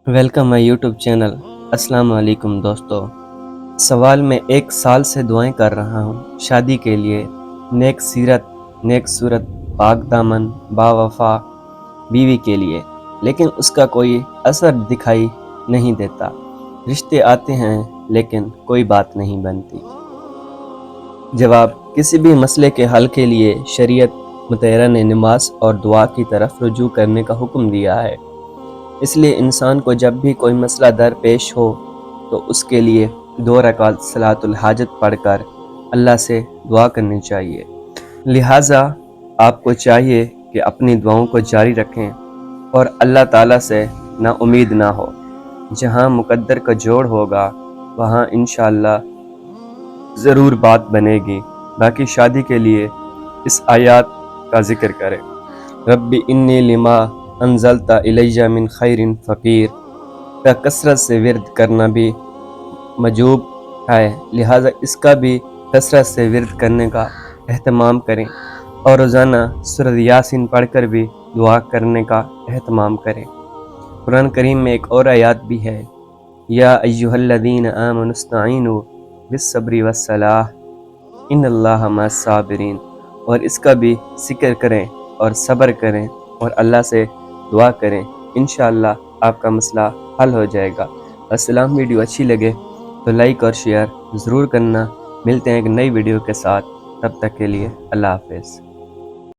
Welcome مائی YouTube channel. السلام علیکم دوستو۔ سوال میں 1 سال سے دعائیں کر رہا ہوں شادی کے لیے، نیک سیرت، نیک صورت، پاک دامن، با وفا بیوی کے لیے، لیکن اس کا کوئی اثر دکھائی نہیں دیتا۔ رشتے آتے ہیں لیکن کوئی بات نہیں بنتی۔ جواب: کسی بھی مسئلے کے حل کے لیے شریعت مطہرہ نے نماز اور دعا کی طرف رجوع کرنے کا حکم دیا ہے۔ اس لیے انسان کو جب بھی کوئی مسئلہ درپیش ہو تو اس کے لیے 2 رکعت صلاۃ الحاجت پڑھ کر اللہ سے دعا کرنی چاہیے۔ لہٰذا آپ کو چاہیے کہ اپنی دعاؤں کو جاری رکھیں اور اللہ تعالیٰ سے نا امید نہ ہو۔ جہاں مقدر کا جوڑ ہوگا وہاں انشاءاللہ ضرور بات بنے گی۔ باقی شادی کے لیے اس آیات کا ذکر کریں۔ رب انی لما انزلت الیہ من خیر فقیر کا کثرت سے ورد کرنا بھی مجوب ہے، لہٰذا اس کا بھی کثرت سے ورد کرنے کا اہتمام کریں اور روزانہ سورۃ یاسین پڑھ کر بھی دعا کرنے کا اہتمام کریں۔ قرآن کریم میں ایک اور آیات بھی ہے، یا ایھا الذین آمنوا استعینوا بالصبر والصلاۃ ان اللہ مع الصابرین، اور اس کا بھی ذکر کریں اور صبر کریں اور اللہ سے دعا کریں، انشاءاللہ آپ کا مسئلہ حل ہو جائے گا۔ السلام، ویڈیو اچھی لگے تو لائک اور شیئر ضرور کرنا۔ ملتے ہیں ایک نئی ویڈیو کے ساتھ، تب تک کے لیے اللہ حافظ۔